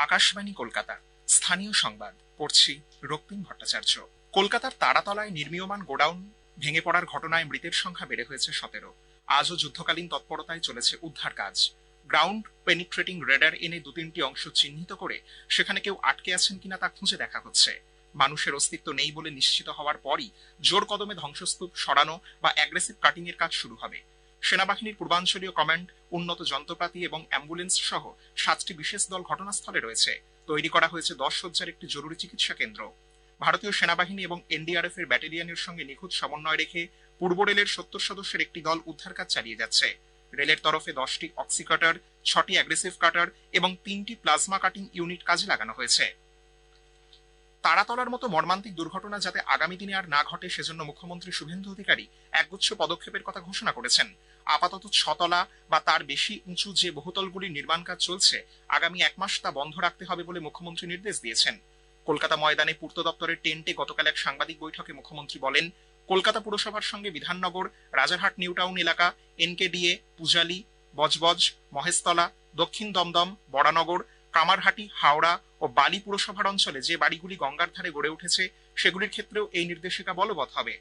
আকাশবাণী কলকাতা, স্থানীয় সংবাদ পড়ছি রক্তিম ভট্টাচার্য। কলকাতার তারাতলায় নির্মীয়মান গোডাউন ভেঙে পড়ার ঘটনায় মৃতের সংখ্যা বেড়ে হয়েছে 17। আজও যুদ্ধকালীন তৎপরতায় চলেছে উদ্ধার কাজ। গ্রাউন্ড পেনিট্রেটিং রেডার এনে 2-3টি অংশ চিহ্নিত করে সেখানে কেউ আটকে আছেন কিনা তা খুঁজে দেখা হচ্ছে। মানুষের অস্তিত্ব নেই বলে নিশ্চিত হওয়ার পরই জোর কদমে ধ্বংসস্তূপ সরানো বা অ্যাগ্রেসিভ কাটিং এর কাজ শুরু হবে। সেনাবাহিনীর পূর্বাঞ্চলীয় কমান্ড, উন্নত যন্ত্রপাতি এবং অ্যাম্বুলেন্স সহ 7টি বিশেষ দল ঘটনাস্থলে রয়েছে। তৈরি করা হয়েছে 10 শয্যার একটি জরুরি চিকিৎসা কেন্দ্র। ভারতীয় সেনাবাহিনী এবং এনডিআরএফ এর ব্যাটালিয়নের সঙ্গে নিখুঁত সমন্বয় রেখে পূর্ব রেলের 70 সদস্যের একটি দল উদ্ধার কাজ চালিয়ে যাচ্ছে। রেলের তরফে 10টি অক্সি কাটার, 6টি অ্যাগ্রেসিভ কাটার এবং 3টি প্লাজমা কাটিং ইউনিট কাজে লাগানো হয়েছে। তারাতলার মতো মর্মান্তিক দুর্ঘটনা যাতে আগামী দিনে আর না ঘটে সেজন্য মুখ্যমন্ত্রী শুভেন্দু অধিকারী একগুচ্ছ পদক্ষেপের কথা ঘোষণা করেছেন। আপাতত 6 তলা বা তার বেশি উঁচু যে বহুতলগুলির নির্মাণ কাজ চলছে, আগামী 1 মাস তা বন্ধ রাখতে হবে বলে মুখ্যমন্ত্রী নির্দেশ দিয়েছেন। কলকাতা ময়দানে পূর্ত দপ্তরের টেন্টে গতকাল এক সাংবাদিক বৈঠকে মুখ্যমন্ত্রী বলেন, কলকাতা পুরসভার সঙ্গে বিধাননগর, রাজারহাট নিউ টাউন এলাকা, এনকেডিএ, পূজালি, বজবজ, মহেশতলা, দক্ষিণ দমদম, বড়ানগর, কামারহাটি, হাওড়া ও বালি পুরসভার অঞ্চলে যে বাড়িগুলি গঙ্গার ধারে গড়ে উঠেছে সেগুলির ক্ষেত্রেও এই নির্দেশিকা বলবৎ হবে।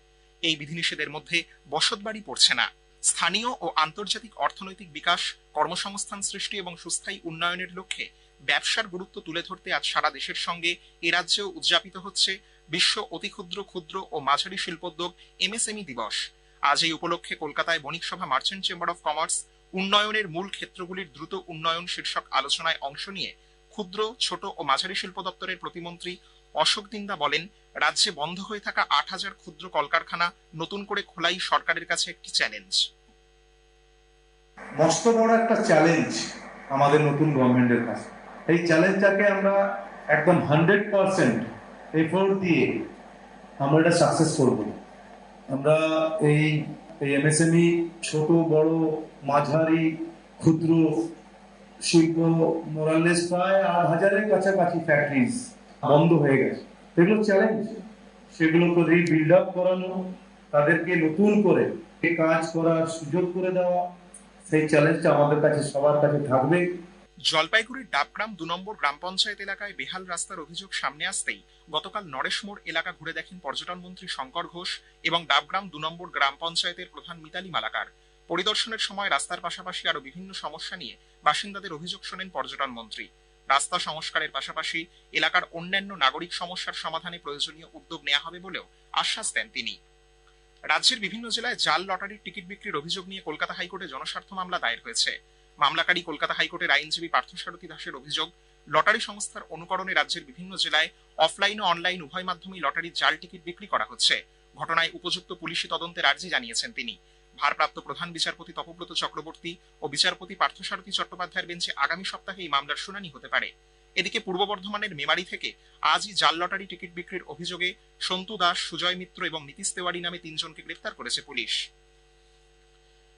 এই বিধিনিষেধের মধ্যে বসত বাড়ি পড়ছে না। স্থানীয় ও আন্তর্জাতিক অর্থনৈতিক বিকাশ, কর্মসংস্থান সৃষ্টি এবং সুস্থায়ী উন্নয়নের লক্ষ্যে ব্যবসার গুরুত্ব তুলে ধরতে আজ সারা দেশের সঙ্গে এ রাজ্যেও উদযাপিত হচ্ছে বিশ্ব অতিক্ষুদ্র, ক্ষুদ্র ও মাঝারি শিল্পোদ্যোগ এমএসএমই দিবস। আজ এই উপলক্ষে কলকাতায় বণিক সভা মার্চেন্ট চেম্বার অফ কমার্স উন্নয়নের মূল ক্ষেত্রগুলির দ্রুত উন্নয়ন শীর্ষক আলোচনায় অংশ নিয়ে ক্ষুদ্র, ছোট ও মাঝারি শিল্প দপ্তরের প্রতিমন্ত্রী অশোক দিন্দা বলেন, রাজ্যে বন্ধ হয়ে থাকা 8,000 ক্ষুদ্র কলকারখানা নতুন করে খোলাই সরকারের কাছে একটি চ্যালেঞ্জ। মস্ত বড় একটা চ্যালেঞ্জ আমাদের নতুন গভর্নমেন্টের কাছে। এই চ্যালেঞ্জটাকে আমরা একদম 100% এফোর্ট দিয়ে আমরা এটা সাকসেস করব। আমরা এই এমএসএমই, ছোট বড় মাঝারি ক্ষুদ্র শিল্প মোরালেস প্রায় 8,000-এর কাছাকাছি ফ্যাক্টরিজ বন্ধ হয়ে গেছে। এগুলো চ্যালেঞ্জ, সেগুলোকে রিবিল্ড আপ করানো, তাদেরকে নতুন করে কাজ করার সুযোগ করে দেওয়া, সেই চ্যালেঞ্জটা আমাদের কাছে সবার কাছে থাকবে। জলপাইগুড়ির ডাবগ্রাম 2 নম্বর গ্রাম পঞ্চায়েত এলাকায় বেহাল রাস্তার অভিযোগ সামনে আসতেই গতকাল নরেশমোড় এলাকা ঘুরে দেখেন পর্যটন মন্ত্রী শঙ্কর ঘোষ এবং ডাবগ্রাম 2 নম্বর গ্রাম পঞ্চায়েতের প্রধান মিতালি মালাকার। পরিদর্শনের সময় রাস্তার পাশাপাশি আরো বিভিন্ন সমস্যা নিয়ে বাসিন্দাদের অভিযোগ শোনেন পর্যটন মন্ত্রী। রাস্তা সংস্কারের পাশাপাশি এলাকার অন্যান্য নাগরিক সমস্যার সমাধানে প্রয়োজনীয় উদ্যোগ নেওয়া হবে বলেও আশ্বাস দেন তিনি। রাজ্যের বিভিন্ন জেলায় জাল লটারির টিকিট বিক্রির অভিযোগ নিয়ে কলকাতা হাইকোর্টে জনস্বার্থ মামলা দায়ের হয়েছে। মামলাকারী কলকাতা হাইকোর্টের আইনজীবী পার্থসারথী দাসের অভিযোগ, লটারি সংস্থার অনুকরণে রাজ্যের বিভিন্ন জেলায় অফলাইন ও অনলাইন উভয় মাধ্যমেই লটারির জাল টিকিট বিক্রি করা হচ্ছে। ঘটনায় উপযুক্ত পুলিশি তদন্তের আর্জি জানিয়েছেন তিনি। ভারপ্রাপ্ত প্রধান বিচারপতি তপব্রত চক্রবর্তী ও বিচারপতি পার্থসারথী চট্টোপাধ্যায়ের বেঞ্চে আগামী সপ্তাহে এই মামলার শুনানি হতে পারে। এদিকে পূর্ব বর্ধমানের মেমারি থেকে আজই জাল লটারি টিকিট বিক্রির অভিযোগে সন্তু দাস, সুজয় মিত্র এবং নীতিশ তেওয়ারি নামে 3 জনকে গ্রেফতার করেছে পুলিশ।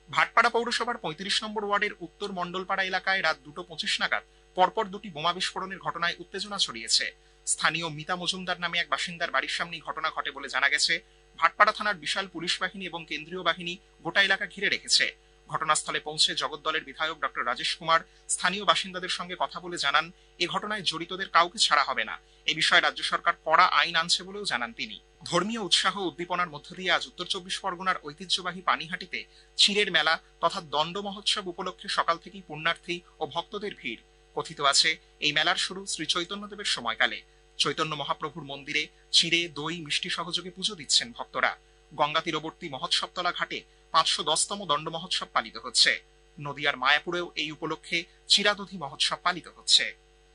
ভাটপাড়া পৌরসভার 35 নম্বর ওয়ার্ডের উত্তর মণ্ডলপাড়া এলাকায় রাত 2:25 নাগাদ পরপর 2টি বোমা বিস্ফোরণের ঘটনায় উত্তেজনা ছড়িয়েছে। স্থানীয় মিতা মজুমদার নামে এক বাসিন্দার বাড়ির সামনেই ঘটনা ঘটে বলে জানা গেছে। ভাটপাড়া থানার বিশাল পুলিশ বাহিনী এবং কেন্দ্রীয় বাহিনী গোটা এলাকা ঘিরে রেখেছে। ঘটনাস্থলে পৌঁছে জগদ্দলের বিধায়ক ডক্টর রাজেশ কুমার স্থানীয় বাসিন্দাদের সঙ্গে কথা বলে জানান, এ ঘটনায় জড়িতদের কাউকে ছাড়া হবে না। এ বিষয়ে রাজ্য সরকার কড়া আইন আনছে বলেও জানান তিনি। ধর্মীয় উৎসাহ উদ্দীপনার মধ্য দিয়ে আজ উত্তর 24 পরগনার ঐতিহ্যবাহী পানিহাটিতে ক্ষীরের মেলা তথা দণ্ড মহোৎসব উপলক্ষে সকাল থেকেই পুণ্যার্থী ও ভক্তদের ভিড়। কথিত আছে, এই মেলার শুরু শ্রী চৈতন্যদেবের সময়কালে। চৈতন্য মহাপ্রভুর মন্দিরে চিড়ে, দই, মিষ্টি সহযোগে পুজো দিচ্ছেন ভক্তরা। গঙ্গা তীরবর্তী মহোৎসবতলা ঘাটে 510তম দণ্ড মহোৎসব পালিত হচ্ছে। নদিয়ার মায়াপুরেও এই উপলক্ষে চিরাদধি মহোৎসব পালিত হচ্ছে।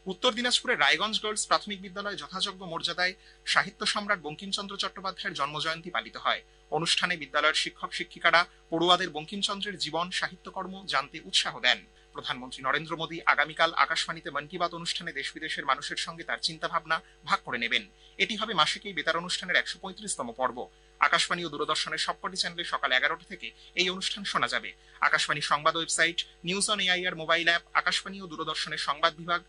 উত্তর দিনাজপুরের রায়গঞ্জ গার্লস প্রাথমিক বিদ্যালয়ে যথাযোগ্য মর্যাদায় সাহিত্য সম্রাট বঙ্কিমচন্দ্র চট্টোপাধ্যায়ের জন্মজয়ন্তী পালিত হয়। অনুষ্ঠানে বিদ্যালয়ের শিক্ষক শিক্ষিকারা পড়ুয়াদের বঙ্কিমচন্দ্রের জীবন, সাহিত্যকর্ম জানতে উৎসাহ দেন। প্রধানমন্ত্রী নরেন্দ্র মোদী আগামীকাল আকাশবাণীতে মন কি বাত অনুষ্ঠানে দেশ বিদেশের মানুষের সঙ্গে তার চিন্তা ভাবনা ভাগ করে নেবেন। এটি হবে মাসিক এই বেতার অনুষ্ঠানের 135তম পর্ব। আকাশবাণী ও দূরদর্শনের সবকটি চ্যানেলে সকাল 11টা থেকে এই অনুষ্ঠান শোনা যাবে। আকাশবাণী সংবাদ website, news on AIR mobile app, Akashvani ও দূরদর্শনের সংবাদ বিভাগ